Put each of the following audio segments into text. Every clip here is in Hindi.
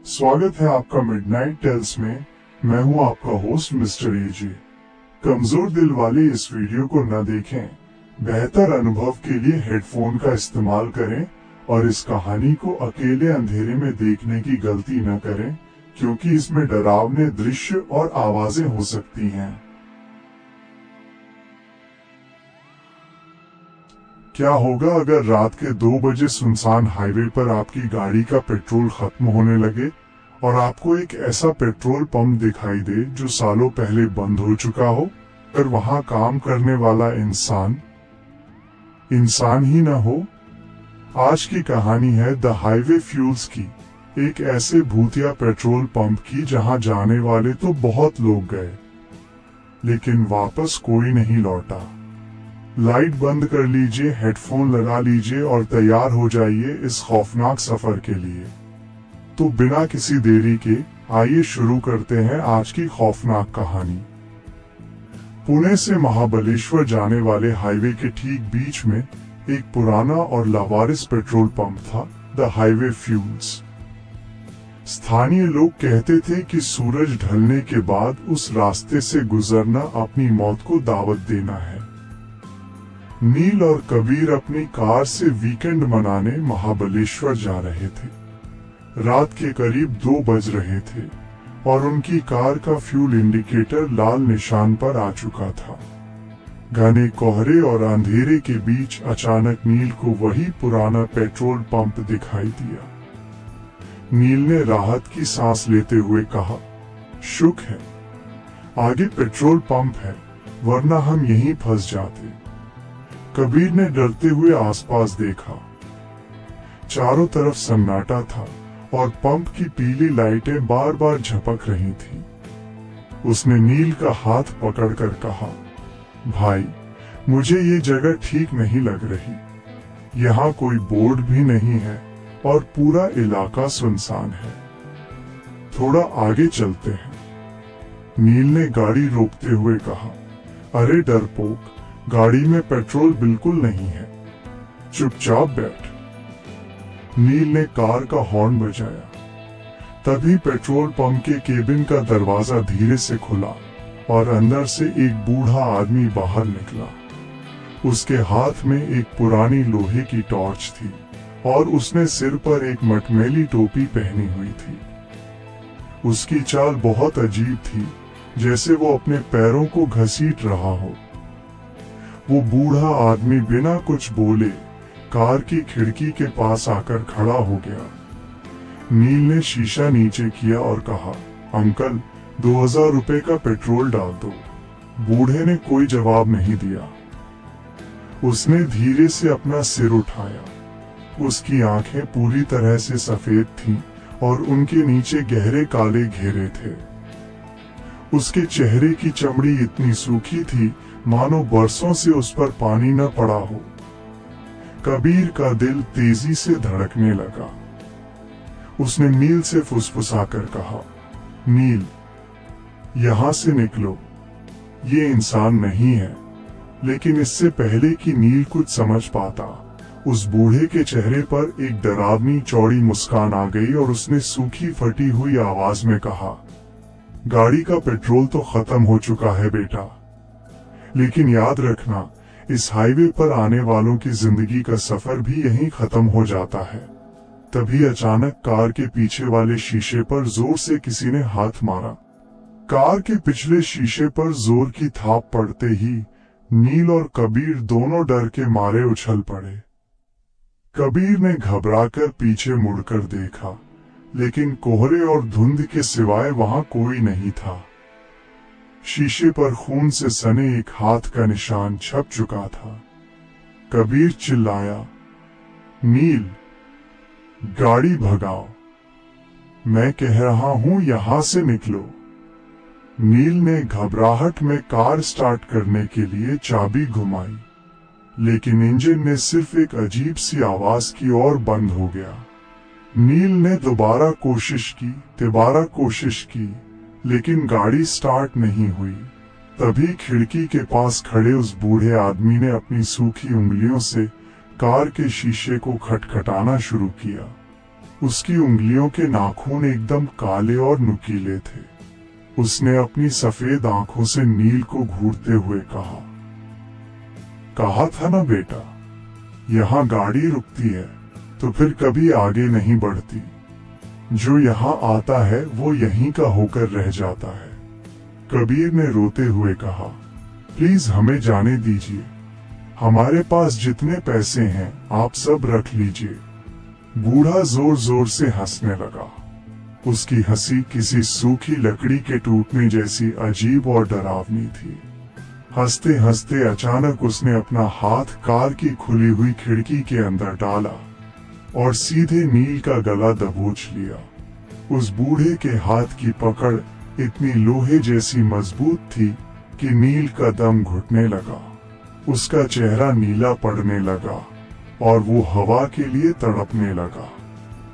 स्वागत है आपका मिडनाइट टेल्स में। मैं हूं आपका होस्ट मिस्टर एजे। कमजोर दिल वाले इस वीडियो को न देखें। बेहतर अनुभव के लिए हेडफोन का इस्तेमाल करें और इस कहानी को अकेले अंधेरे में देखने की गलती न करें, क्योंकि इसमें डरावने दृश्य और आवाजें हो सकती हैं। क्या होगा अगर रात के 2 बजे सुनसान हाईवे पर आपकी गाड़ी का पेट्रोल खत्म होने लगे और आपको एक ऐसा पेट्रोल पंप दिखाई दे जो सालों पहले बंद हो चुका हो, पर वहां काम करने वाला इंसान ही न हो। आज की कहानी है द हाईवे फ्यूल्स की, एक ऐसे भूतिया पेट्रोल पंप की जहां जाने वाले तो बहुत लोग गए, लेकिन वापस कोई नहीं लौटा। लाइट बंद कर लीजिए, हेडफोन लगा लीजिए और तैयार हो जाइए इस खौफनाक सफर के लिए। तो बिना किसी देरी के आइए शुरू करते हैं आज की खौफनाक कहानी। पुणे से महाबलेश्वर जाने वाले हाईवे के ठीक बीच में एक पुराना और लावारिस पेट्रोल पंप था, द हाईवे फ्यूल्स। स्थानीय लोग कहते थे कि सूरज ढलने के बाद उस रास्ते से गुजरना अपनी मौत को दावत देना है। नील और कबीर अपनी कार से वीकेंड मनाने महाबलेश्वर जा रहे थे। रात के करीब 2 बज रहे थे और उनकी कार का फ्यूल इंडिकेटर लाल निशान पर आ चुका था। घने कोहरे और अंधेरे के बीच अचानक नील को वही पुराना पेट्रोल पंप दिखाई दिया। नील ने राहत की सांस लेते हुए कहा, शुक्र है आगे पेट्रोल पंप है, वरना हम यहीं फंस जाते। कबीर ने डरते हुए आसपास देखा। चारों तरफ सन्नाटा था और पंप की पीली लाइटें बार बार झपक रही थीं। उसने नील का हाथ पकड़कर कहा, भाई, मुझे ये जगह ठीक नहीं लग रही। यहाँ कोई बोर्ड भी नहीं है और पूरा इलाका सुनसान है। थोड़ा आगे चलते हैं। नील ने गाड़ी रोकते हुए कहा, अरे डरपोक, गाड़ी में पेट्रोल बिल्कुल नहीं है, चुपचाप बैठ। नील ने कार का हॉर्न बजाया। तभी पेट्रोल पंप के केबिन का दरवाजा धीरे से खुला और अंदर से एक बूढ़ा आदमी बाहर निकला। उसके हाथ में एक पुरानी लोहे की टॉर्च थी और उसने सिर पर एक मटमैली टोपी पहनी हुई थी। उसकी चाल बहुत अजीब थी, जैसे वो अपने पैरों को घसीट रहा हो। वो बूढ़ा आदमी बिना कुछ बोले कार की खिड़की के पास आकर खड़ा हो गया। नील ने शीशा नीचे किया और कहा, अंकल, 2000 रुपए का पेट्रोल डाल दो। बूढ़े ने कोई जवाब नहीं दिया। उसने धीरे से अपना सिर उठाया। उसकी आंखें पूरी तरह से सफेद थीं और उनके नीचे गहरे काले घेरे थे। उसके चेहरे की चमड़ी इतनी सूखी थी मानो बरसों से उस पर पानी न पड़ा हो। कबीर का दिल तेजी से धड़कने लगा। उसने नील से फुसफुसाकर कहा, नील, यहां से निकलो। ये इंसान नहीं है। लेकिन इससे पहले कि नील कुछ समझ पाता, उस बूढ़े के चेहरे पर एक डरावनी चौड़ी मुस्कान आ गई और उसने सूखी फटी हुई आवाज में कहा, गाड़ी का पेट्रोल तो खत्म हो चुका है बेटा, लेकिन याद रखना, इस हाईवे पर आने वालों की जिंदगी का सफर भी यहीं खत्म हो जाता है। तभी अचानक कार के पीछे वाले शीशे पर जोर से किसी ने हाथ मारा। कार के पिछले शीशे पर जोर की थाप पड़ते ही नील और कबीर दोनों डर के मारे उछल पड़े। कबीर ने घबराकर पीछे मुड़कर देखा, लेकिन कोहरे और धुंध के सिवाय वहां कोई नहीं था। शीशे पर खून से सने एक हाथ का निशान छप चुका था। कबीर चिल्लाया, नील, गाड़ी भगाओ। मैं कह रहा हूं, यहां से निकलो। नील ने घबराहट में कार स्टार्ट करने के लिए चाबी घुमाई, लेकिन इंजन ने सिर्फ एक अजीब सी आवाज की और बंद हो गया। नील ने दोबारा कोशिश की, लेकिन गाड़ी स्टार्ट नहीं हुई। तभी खिड़की के पास खड़े उस बूढ़े आदमी ने अपनी सूखी उंगलियों से कार के शीशे को खटखटाना शुरू किया। उसकी उंगलियों के नाखून एकदम काले और नुकीले थे। उसने अपनी सफेद आंखों से नील को घूरते हुए कहा था ना बेटा, यहाँ गाड़ी रुकती है तो फिर कभी आगे नहीं बढ़ती। जो यहाँ आता है वो यहीं का होकर रह जाता है। कबीर ने रोते हुए कहा, प्लीज हमें जाने दीजिए, हमारे पास जितने पैसे हैं आप सब रख लीजिए। बूढ़ा जोर जोर से हंसने लगा। उसकी हंसी किसी सूखी लकड़ी के टूटने जैसी अजीब और डरावनी थी। हंसते हंसते अचानक उसने अपना हाथ कार की खुली हुई खिड़की के अंदर डाला और सीधे नील का गला दबोच लिया। उस बूढ़े के हाथ की पकड़ इतनी लोहे जैसी मजबूत थी कि नील का दम घुटने लगा। उसका चेहरा नीला पड़ने लगा और वो हवा के लिए तड़पने लगा।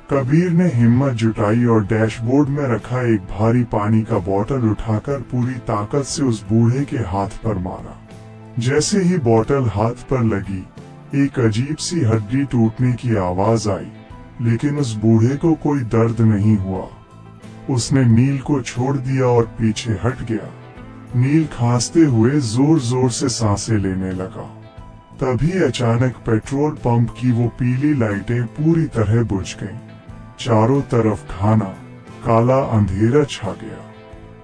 कबीर ने हिम्मत जुटाई और डैशबोर्ड में रखा एक भारी पानी का बोतल उठाकर पूरी ताकत से उस बूढ़े के हाथ पर मारा। जैसे ही बोतल हाथ पर लगी, एक अजीब सी हड्डी टूटने की आवाज आई, लेकिन उस बूढ़े को कोई दर्द नहीं हुआ। उसने नील को छोड़ दिया और पीछे हट गया। नील खांसते हुए जोर जोर से सांसें लेने लगा। तभी अचानक पेट्रोल पंप की वो पीली लाइटें पूरी तरह बुझ गईं। चारों तरफ घना काला अंधेरा छा गया।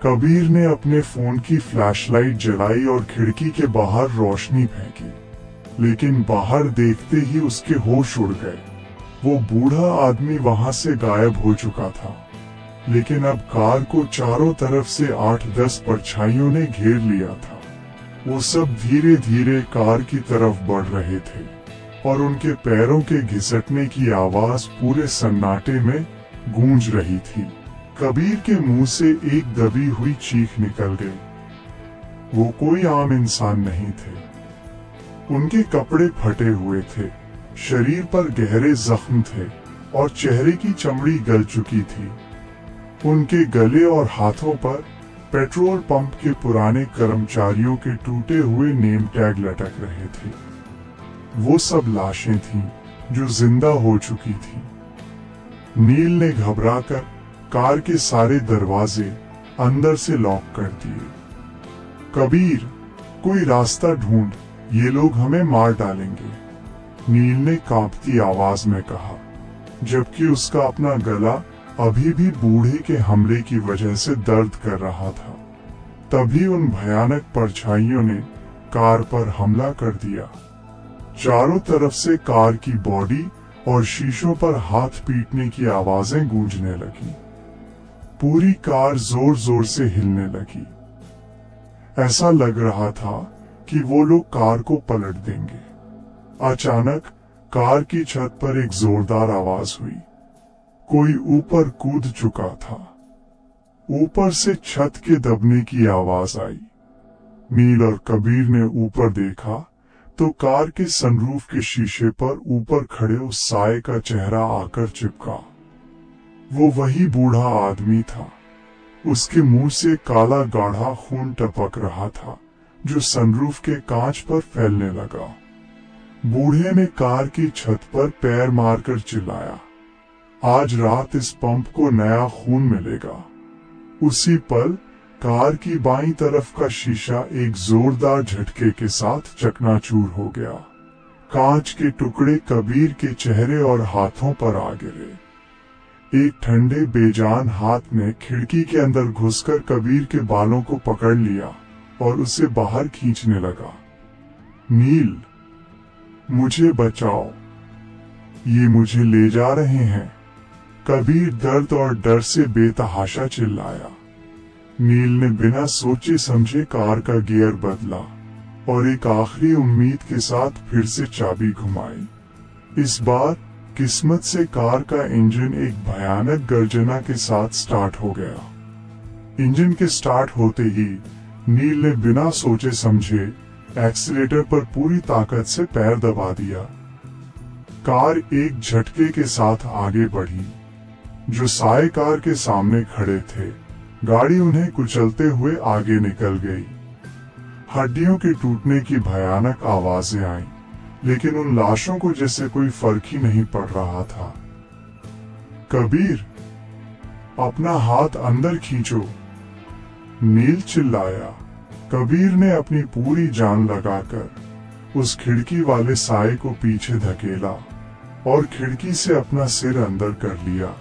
कबीर ने अपने फोन की फ्लैशलाइट जलाई और खिड़की के बाहर रोशनी फेंकी, लेकिन बाहर देखते ही उसके होश उड़ गए। वो बूढ़ा आदमी वहां से गायब हो चुका था, लेकिन अब कार को चारों तरफ से 8-10 परछाइयों ने घेर लिया था। वो सब धीरे धीरे कार की तरफ बढ़ रहे थे और उनके पैरों के घिसटने की आवाज पूरे सन्नाटे में गूंज रही थी। कबीर के मुंह से एक दबी हुई चीख निकल गई। वो कोई आम इंसान नहीं थे। उनके कपड़े फटे हुए थे, शरीर पर गहरे जख्म थे और चेहरे की चमड़ी गल चुकी थी। उनके गले और हाथों पर पेट्रोल पंप के पुराने कर्मचारियों के टूटे हुए नेम टैग लटक रहे थे। वो सब लाशें थीं जो जिंदा हो चुकी थीं। नील ने घबराकर कार के सारे दरवाजे अंदर से लॉक कर दिए। कबीर, कोई रास्ता ढूंढ, ये लोग हमें मार डालेंगे, नील ने कांपती आवाज में कहा, जबकि उसका अपना गला अभी भी बूढ़े के हमले की वजह से दर्द कर रहा था। तभी उन भयानक परछाइयों ने कार पर हमला कर दिया। चारों तरफ से कार की बॉडी और शीशों पर हाथ पीटने की आवाजें गूंजने लगी। पूरी कार जोर जोर से हिलने लगी। ऐसा लग रहा था कि वो लोग कार को पलट देंगे। अचानक कार की छत पर एक जोरदार आवाज हुई। कोई ऊपर कूद चुका था। ऊपर से छत के दबने की आवाज आई। नील और कबीर ने ऊपर देखा तो कार के सनरूफ के शीशे पर ऊपर खड़े उस साये का चेहरा आकर चिपका। वो वही बूढ़ा आदमी था। उसके मुंह से काला गाढ़ा खून टपक रहा था जो सनरूफ के कांच पर फैलने लगा। बूढ़े ने कार की छत पर पैर मारकर चिल्लाया, आज रात इस पंप को नया खून मिलेगा। उसी पल कार की बाईं तरफ का शीशा एक जोरदार झटके के साथ चकनाचूर हो गया। कांच के टुकड़े कबीर के चेहरे और हाथों पर आ गिरे। एक ठंडे बेजान हाथ ने खिड़की के अंदर घुसकर कबीर के बालों को पकड़ लिया और उसे बाहर खींचने लगा। नील, मुझे बचाओ, ये मुझे ले जा रहे हैं। कबीर दर्द और डर से बेतहाशा चिल्लाया। नील ने बिना सोचे समझे कार का गियर बदला और एक आखिरी उम्मीद के साथ फिर से चाबी घुमाई। इस बार किस्मत से कार का इंजन एक भयानक गर्जना के साथ स्टार्ट हो गया। इंजन के स्टार्ट होते ही नील ने बिना सोचे समझे एक्सीलेटर पर पूरी ताकत से पैर दबा दिया। कार एक झटके के साथ आगे बढ़ी। जो साये कार के सामने खड़े थे, गाड़ी उन्हें कुचलते हुए आगे निकल गई। हड्डियों के टूटने की भयानक आवाजें आईं, लेकिन उन लाशों को जैसे कोई फर्क ही नहीं पड़ रहा था। कबीर, अपना हाथ अंदर खींचो, नील चिल्लाया। कबीर ने अपनी पूरी जान लगाकर उस खिड़की वाले साए को पीछे धकेला और खिड़की से अपना सिर अंदर कर लिया।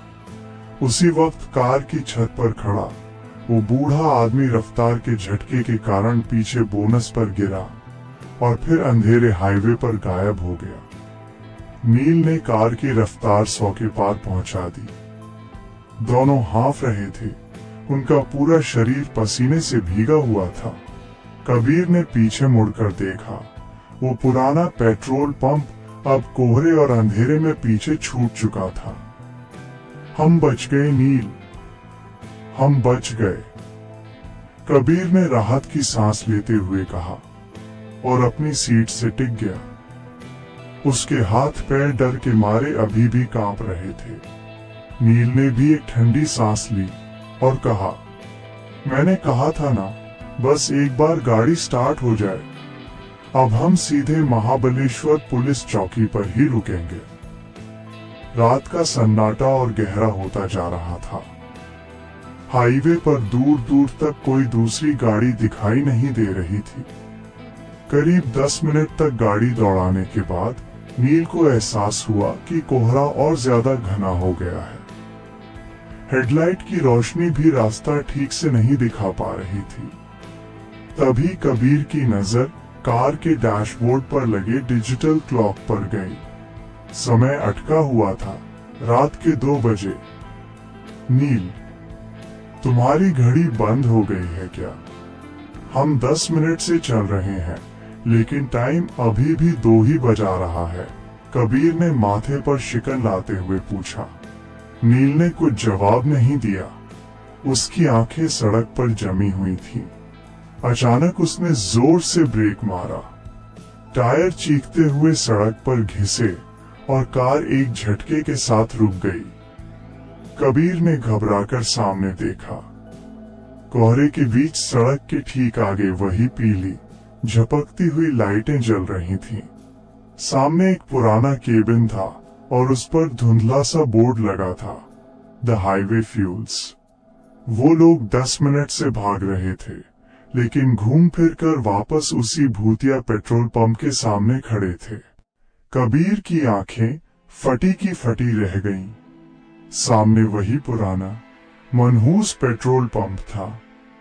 उसी वक्त कार की छत पर खड़ा वो बूढ़ा आदमी रफ्तार के झटके के कारण पीछे बोनस पर गिरा और फिर अंधेरे हाईवे पर गायब हो गया। नील ने कार की रफ्तार 100 के पार पहुंचा दी। दोनों हाँफ रहे थे, उनका पूरा शरीर पसीने से भीगा हुआ था। कबीर ने पीछे मुड़कर देखा, वो पुराना पेट्रोल पंप अब कोहरे और अंधेरे में पीछे छूट चुका था। हम बच गए नील, हम बच गए, कबीर ने राहत की सांस लेते हुए कहा और अपनी सीट से टिक गया। उसके हाथ पैर डर के मारे अभी भी कांप रहे थे। नील ने भी एक ठंडी सांस ली और कहा, मैंने कहा था ना, बस एक बार गाड़ी स्टार्ट हो जाए। अब हम सीधे महाबलेश्वर पुलिस चौकी पर ही रुकेंगे। रात का सन्नाटा और गहरा होता जा रहा था। हाईवे पर दूर दूर तक कोई दूसरी गाड़ी दिखाई नहीं दे रही थी। करीब 10 मिनट तक गाड़ी दौड़ाने के बाद नील को एहसास हुआ कि कोहरा और ज्यादा घना हो गया है। हेडलाइट की रोशनी भी रास्ता ठीक से नहीं दिखा पा रही थी। तभी कबीर की नजर कार के डैशबोर्ड पर लगे डिजिटल क्लॉक पर गई। समय अटका हुआ था, रात के 2 बजे। नील, तुम्हारी घड़ी बंद हो गई है क्या? हम 10 मिनट से चल रहे हैं, लेकिन टाइम अभी भी 2 ही बजा रहा है, कबीर ने माथे पर शिकन लाते हुए पूछा। नील ने कुछ जवाब नहीं दिया। उसकी आंखें सड़क पर जमी हुई थीं। अचानक उसने जोर से ब्रेक मारा। टायर चीखते हुए सड़क पर घिसे और कार एक झटके के साथ रुक गई। कबीर ने घबराकर सामने देखा। कोहरे के बीच सड़क के ठीक आगे वही पीली झपकती हुई लाइटें जल रही थीं। सामने एक पुराना केबिन था और उस पर धुंधला सा बोर्ड लगा था, द हाईवे फ्यूल्स। वो लोग 10 मिनट से भाग रहे थे, लेकिन घूम फिर कर वापस उसी भूतिया पेट्रोल पंप के सामने खड़े थे। कबीर की आंखें फटी की फटी रह गईं। सामने वही पुराना मनहूस पेट्रोल पंप था।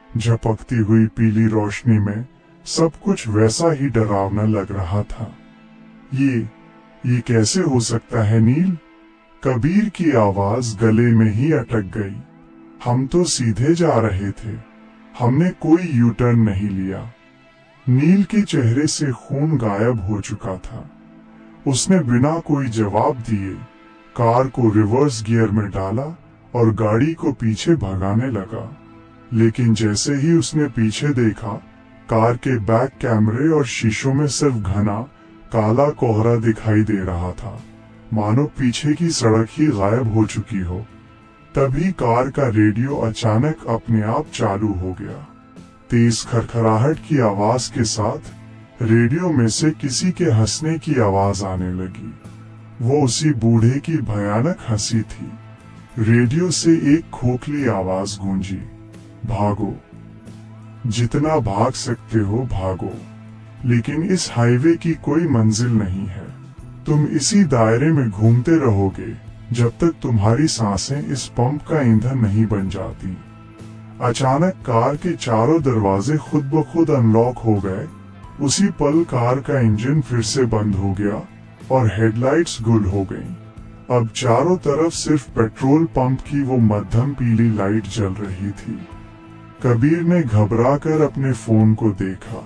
झपकती हुई पीली रोशनी में सब कुछ वैसा ही डरावना लग रहा था। ये कैसे हो सकता है नील? कबीर की आवाज गले में ही अटक गई। हम तो सीधे जा रहे थे, हमने कोई यू टर्न नहीं लिया। नील के चेहरे से खून गायब हो चुका था। उसने बिना कोई जवाब दिए कार को रिवर्स गियर में डाला और गाड़ी को पीछे भगाने लगा। लेकिन जैसे ही उसने पीछे देखा, कार के बैक कैमरे और शीशों में सिर्फ घना काला कोहरा दिखाई दे रहा था, मानो पीछे की सड़क ही गायब हो चुकी हो। तभी कार का रेडियो अचानक अपने आप चालू हो गया। तेज खरखराहट की आवाज के साथ रेडियो में से किसी के हंसने की आवाज आने लगी। वो उसी बूढ़े की भयानक हंसी थी। रेडियो से एक खोखली आवाज गूंजी, भागो, जितना भाग सकते हो भागो, लेकिन इस हाईवे की कोई मंजिल नहीं है। तुम इसी दायरे में घूमते रहोगे जब तक तुम्हारी सांसें इस पंप का ईंधन नहीं बन जाती। अचानक कार के चारों दरवाजे खुद ब खुद अनलॉक हो गए। उसी पल कार का इंजन फिर से बंद हो गया और हेडलाइट्स गुल हो गईं। अब चारों तरफ सिर्फ पेट्रोल पंप की वो मध्यम पीली लाइट जल रही थी। कबीर ने घबराकर अपने फोन को देखा।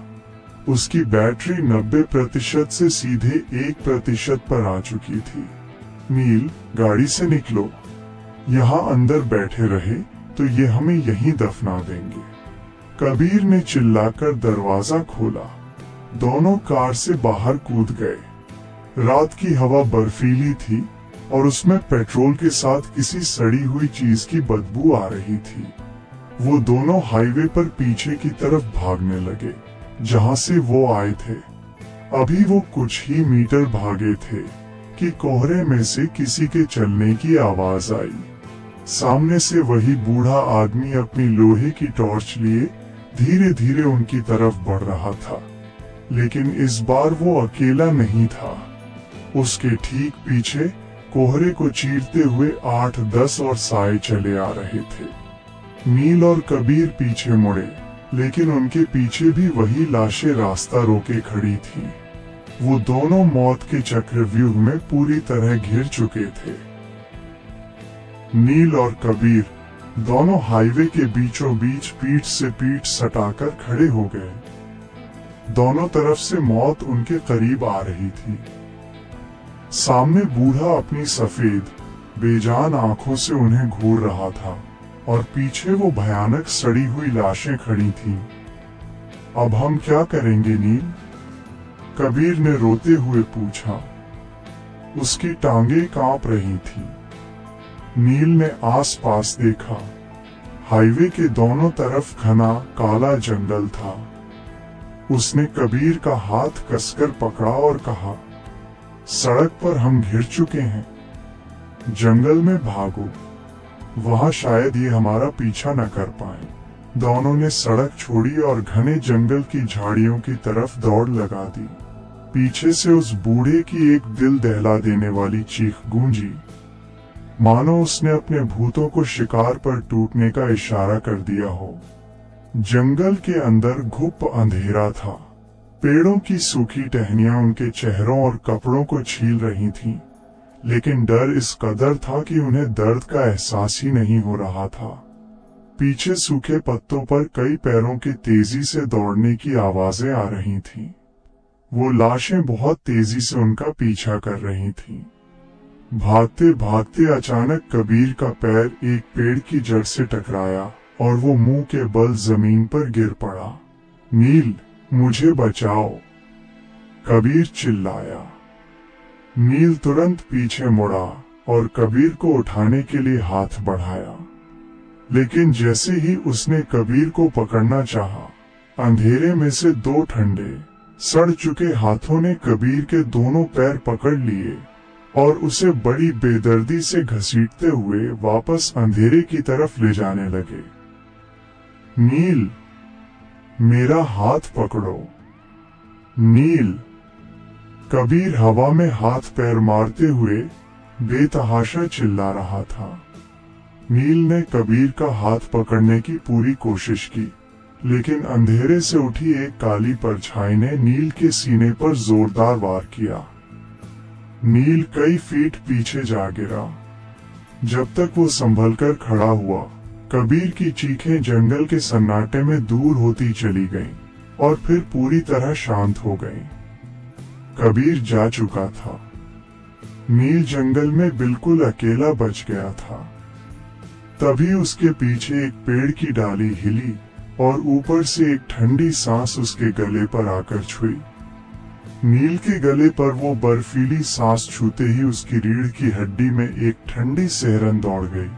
उसकी बैटरी 90% से सीधे 1% पर आ चुकी थी। नील, गाड़ी से निकलो, यहाँ अंदर बैठे रहे तो ये हमें यहीं दफना देंगे। कबीर ने चिल्लाकर दरवाजा खोला। दोनों कार से बाहर कूद गए। रात की हवा बर्फीली थी और उसमें पेट्रोल के साथ किसी सड़ी हुई चीज की बदबू आ रही थी। वो दोनों हाईवे पर पीछे की तरफ भागने लगे, जहां से वो आए थे। अभी वो कुछ ही मीटर भागे थे कि कोहरे में से किसी के चलने की आवाज आई। सामने से वही बूढ़ा आदमी अपनी लोहे की टॉर्च लिए धीरे धीरे उनकी तरफ बढ़ रहा था, लेकिन इस बार वो अकेला नहीं था। उसके ठीक पीछे कोहरे को चीरते हुए 8-10 और साए चले आ रहे थे। नील और कबीर पीछे मुड़े, लेकिन उनके पीछे भी वही लाशें रास्ता रोके खड़ी थीं। वो दोनों मौत के चक्रव्यूह में पूरी तरह घिर चुके थे। नील और कबीर दोनों हाईवे के बीचों बीच पीठ से पीठ सटाकर खड़े हो गए। दोनों तरफ से मौत उनके करीब आ रही थी। सामने बूढ़ा अपनी सफेद बेजान आंखों से उन्हें घूर रहा था और पीछे वो भयानक सड़ी हुई लाशें खड़ी थीं। अब हम क्या करेंगे नील? कबीर ने रोते हुए पूछा। उसकी टांगें कांप रही थीं। नील ने आसपास देखा। हाईवे के दोनों तरफ घना काला जंगल था। उसने कबीर का हाथ कसकर पकड़ा और कहा, सड़क पर हम घिर चुके हैं, जंगल में भागो, वहां शायद ये हमारा पीछा न कर पाए। दोनों ने सड़क छोड़ी और घने जंगल की झाड़ियों की तरफ दौड़ लगा दी। पीछे से उस बूढ़े की एक दिल दहला देने वाली चीख गूंजी, मानो उसने अपने भूतों को शिकार पर टूटने का इशारा कर दिया हो। जंगल के अंदर घुप अंधेरा था। पेड़ों की सूखी टहनियां उनके चेहरों और कपड़ों को छील रही थीं, लेकिन डर इस कदर था कि उन्हें दर्द का एहसास ही नहीं हो रहा था। पीछे सूखे पत्तों पर कई पैरों के तेजी से दौड़ने की आवाजें आ रही थीं। वो लाशें बहुत तेजी से उनका पीछा कर रही थीं। भागते भागते अचानक कबीर का पैर एक पेड़ की जड़ से टकराया और वो मुंह के बल जमीन पर गिर पड़ा। नील, मुझे बचाओ, कबीर चिल्लाया। नील तुरंत पीछे मुड़ा और कबीर को उठाने के लिए हाथ बढ़ाया, लेकिन जैसे ही उसने कबीर को पकड़ना चाहा, अंधेरे में से दो ठंडे सड़ चुके हाथों ने कबीर के दोनों पैर पकड़ लिए और उसे बड़ी बेदर्दी से घसीटते हुए वापस अंधेरे की तरफ ले जाने लगे। नील, मेरा हाथ पकड़ो। नील। कबीर हवा में हाथ पैर मारते हुए बेतहाशा चिल्ला रहा था। नील ने कबीर का हाथ पकड़ने की पूरी कोशिश की, लेकिन अंधेरे से उठी एक काली परछाई ने नील के सीने पर जोरदार वार किया। नील कई फीट पीछे जा गिरा। जब तक वो संभलकर खड़ा हुआ, कबीर की चीखें जंगल के सन्नाटे में दूर होती चली गईं और फिर पूरी तरह शांत हो गईं। कबीर जा चुका था। नील जंगल में बिल्कुल अकेला बच गया था। तभी उसके पीछे एक पेड़ की डाली हिली और ऊपर से एक ठंडी सांस उसके गले पर आकर छुई। नील के गले पर वो बर्फीली सांस छूते ही उसकी रीढ़ की हड्डी में एक ठंडी सिहरन दौड़ गई।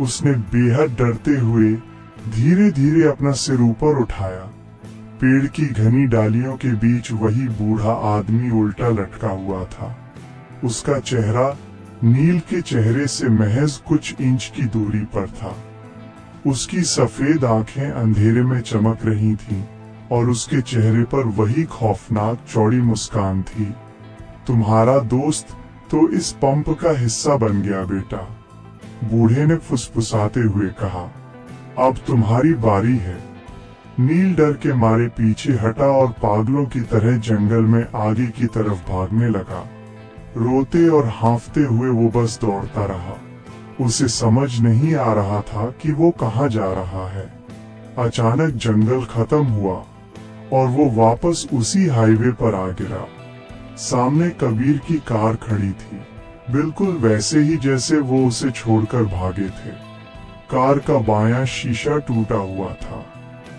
उसने बेहद डरते हुए धीरे धीरे अपना सिर ऊपर उठाया। पेड़ की घनी डालियों के बीच वही बूढ़ा आदमी उल्टा लटका हुआ था। उसका चेहरा नील के चेहरे से महज कुछ इंच की दूरी पर था। उसकी सफेद आंखें अंधेरे में चमक रही थीं और उसके चेहरे पर वही खौफनाक चौड़ी मुस्कान थी। तुम्हारा दोस्त तो इस पंप का हिस्सा बन गया बेटा, बूढ़े ने फुसफुसाते हुए कहा। अब तुम्हारी बारी है। नील डर के मारे पीछे हटा और पागलों की तरह जंगल में आगे की तरफ भागने लगा। रोते और हांफते हुए वो बस दौड़ता रहा। उसे समझ नहीं आ रहा था कि वो कहाँ जा रहा है। अचानक जंगल खत्म हुआ और वो वापस उसी हाईवे पर आ गिरा। सामने कबीर की कार खड़ी थी, बिल्कुल वैसे ही जैसे वो उसे छोड़कर भागे थे। कार का बायां शीशा टूटा हुआ था।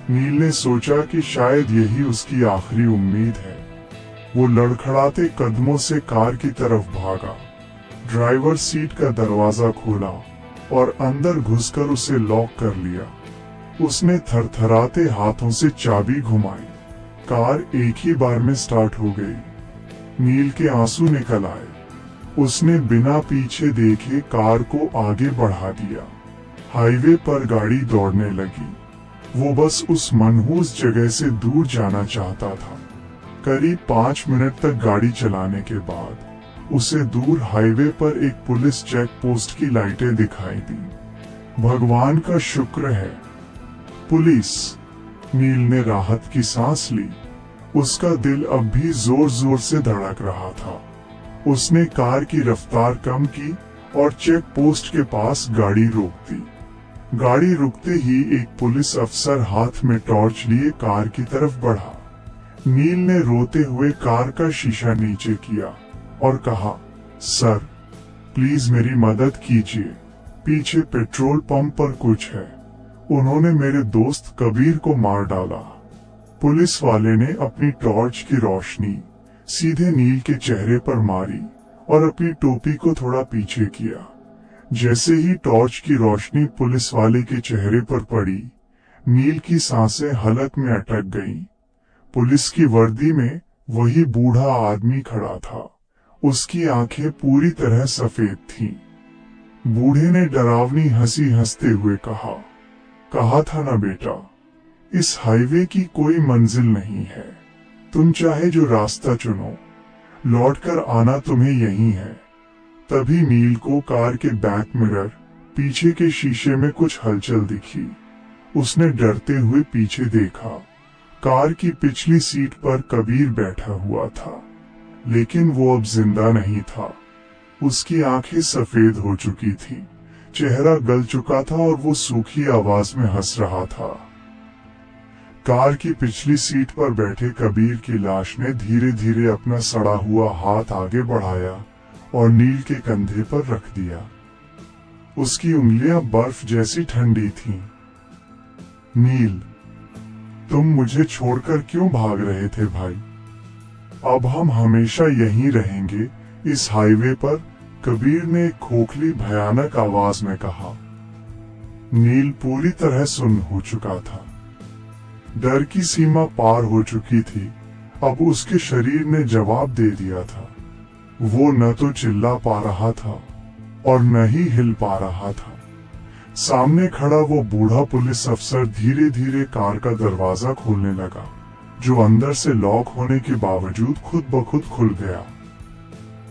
नील ने सोचा कि शायद यही उसकी आखिरी उम्मीद है। वो लड़खड़ाते कदमों से कार की तरफ भागा, ड्राइवर सीट का दरवाजा खोला और अंदर घुसकर उसे लॉक कर लिया। उसने थरथराते हाथों से चाबी घुमाई। कार एक ही बार में स्टार्ट हो गई। नील के आंसू निकल आए। उसने बिना पीछे देखे कार को आगे बढ़ा दिया। हाईवे पर गाड़ी दौड़ने लगी। वो बस उस मनहूस जगह से दूर जाना चाहता था। करीब 5 मिनट तक गाड़ी चलाने के बाद उसे दूर हाईवे पर एक पुलिस चेक पोस्ट की लाइटें दिखाई दी। भगवान का शुक्र है, पुलिस। नील ने राहत की सांस ली। उसका दिल अब भी जोर जोर से धड़क रहा था। उसने कार की रफ्तार कम की और चेक पोस्ट के पास गाड़ी रोक दी। गाड़ी रुकते ही एक पुलिस अफसर हाथ में टॉर्च लिए कार की तरफ बढ़ा। नील ने रोते हुए कार का शीशा नीचे किया और कहा, सर प्लीज मेरी मदद कीजिए, पीछे पेट्रोल पंप पर कुछ है, उन्होंने मेरे दोस्त कबीर को मार डाला। पुलिस वाले ने अपनी टॉर्च की रोशनी सीधे नील के चेहरे पर मारी और अपनी टोपी को थोड़ा पीछे किया। जैसे ही टॉर्च की रोशनी पुलिस वाले के चेहरे पर पड़ी, नील की सांसें हलक में अटक गईं। पुलिस की वर्दी में वही बूढ़ा आदमी खड़ा था। उसकी आंखें पूरी तरह सफेद थीं। बूढ़े ने डरावनी हंसी हंसते हुए कहा था ना बेटा, इस हाईवे की कोई मंजिल नहीं है। तुम चाहे जो रास्ता चुनो, लौटकर आना तुम्हें यही है। तभी नील को कार के बैक मिरर पीछे के शीशे में कुछ हलचल दिखी। उसने डरते हुए पीछे देखा। कार की पिछली सीट पर कबीर बैठा हुआ था, लेकिन वो अब जिंदा नहीं था। उसकी आंखें सफेद हो चुकी थी, चेहरा गल चुका था और वो सूखी आवाज में हंस रहा था। कार की पिछली सीट पर बैठे कबीर की लाश ने धीरे धीरे अपना सड़ा हुआ हाथ आगे बढ़ाया और नील के कंधे पर रख दिया। उसकी उंगलियां बर्फ जैसी ठंडी थीं। नील, तुम मुझे छोड़कर क्यों भाग रहे थे भाई? अब हम हमेशा यहीं रहेंगे, इस हाईवे पर, कबीर ने एक खोखली भयानक आवाज में कहा। नील पूरी तरह सुन्न हो चुका था। डर की सीमा पार हो चुकी थी। अब उसके शरीर ने जवाब दे दिया था। वो न तो चिल्ला पा रहा था और न ही हिल पा रहा था। सामने खड़ा वो बूढ़ा पुलिस अफसर धीरे धीरे कार का दरवाजा खोलने लगा, जो अंदर से लॉक होने के बावजूद खुद ब खुद खुल गया।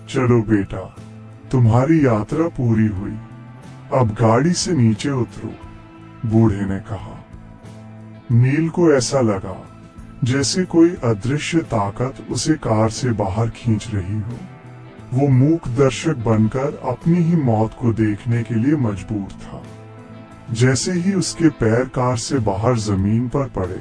चलो बेटा, तुम्हारी यात्रा पूरी हुई, अब गाड़ी से नीचे उतरो, बूढ़े ने कहा। नील को ऐसा लगा जैसे कोई अदृश्य ताकत उसे कार से बाहर खींच रही हो। वो मूक दर्शक बनकर अपनी ही मौत को देखने के लिए मजबूर था। जैसे ही उसके पैर कार से बाहर जमीन पर पड़े,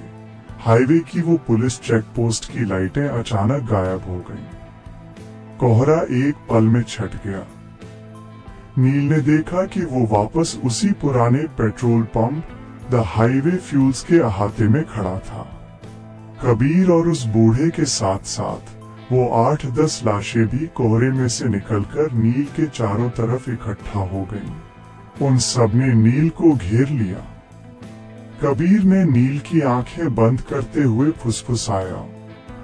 हाईवे की वो पुलिस चेक पोस्ट की लाइटें अचानक गायब हो गईं। कोहरा एक पल में छट गया। नील ने देखा कि वो वापस उसी पुराने petrol pump the highway fuels के अहाते में खड़ा था। कबीर और उस बूढ़े के साथ साथ वो 8-10 लाशें भी कोहरे में से निकलकर नील के चारों तरफ इकट्ठा हो गईं। उन सब ने नील को घेर लिया। कबीर ने नील की आंखें बंद करते हुए फुसफुसाया,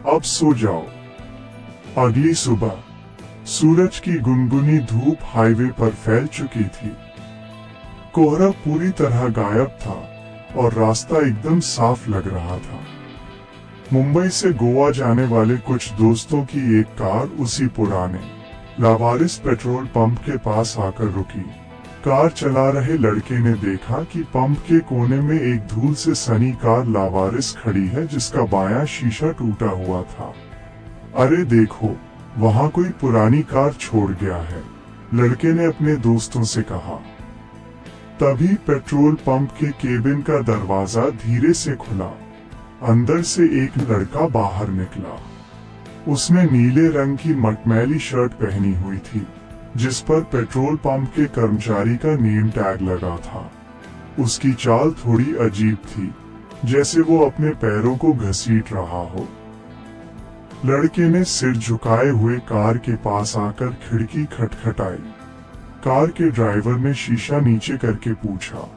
अब सो जाओ। अगली सुबह सूरज की गुनगुनी धूप हाईवे पर फैल चुकी थी। कोहरा पूरी तरह गायब था और रास्ता एकदम साफ लग रहा था। मुंबई से गोवा जाने वाले कुछ दोस्तों की एक कार उसी पुराने लावारिस पेट्रोल पंप के पास आकर रुकी। कार चला रहे लड़के ने देखा कि पंप के कोने में एक धूल से सनी कार लावारिस खड़ी है, जिसका बायां शीशा टूटा हुआ था। अरे देखो, वहाँ कोई पुरानी कार छोड़ गया है, लड़के ने अपने दोस्तों से कहा। तभी पेट्रोल पंप के केबिन का दरवाजा धीरे से खुला। अंदर से एक लड़का बाहर निकला। उसने नीले रंग की मटमैली शर्ट पहनी हुई थी, जिस पर पेट्रोल पंप के कर्मचारी का नेम टैग लगा था। उसकी चाल थोड़ी अजीब थी, जैसे वो अपने पैरों को घसीट रहा हो। लड़के ने सिर झुकाए हुए कार के पास आकर खिड़की खटखटाई। कार के ड्राइवर ने शीशा नीचे करके पूछा,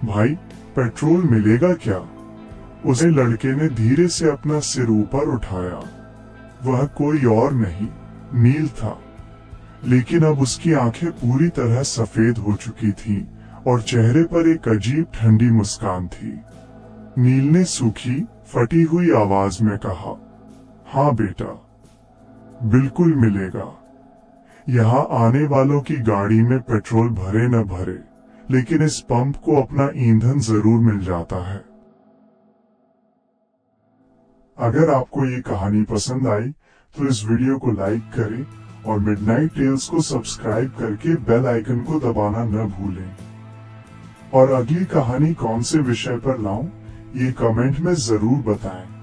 भाई पेट्रोल मिलेगा क्या? उसे लड़के ने धीरे से अपना सिर ऊपर उठाया। वह कोई और नहीं, नील था। लेकिन अब उसकी आंखें पूरी तरह सफेद हो चुकी थीं और चेहरे पर एक अजीब ठंडी मुस्कान थी। नील ने सूखी, फटी हुई आवाज में कहा, हाँ बेटा, बिल्कुल मिलेगा। यहाँ आने वालों की गाड़ी में पेट्रोल भरे न भरे, लेकिन इस पंप को अपना ईंधन जरूर मिल जाता है। अगर आपको ये कहानी पसंद आई तो इस वीडियो को लाइक करें और मिडनाइट टेल्स को सब्सक्राइब करके बेल आइकन को दबाना न भूलें। और अगली कहानी कौन से विषय पर लाऊं, ये कमेंट में जरूर बताएं।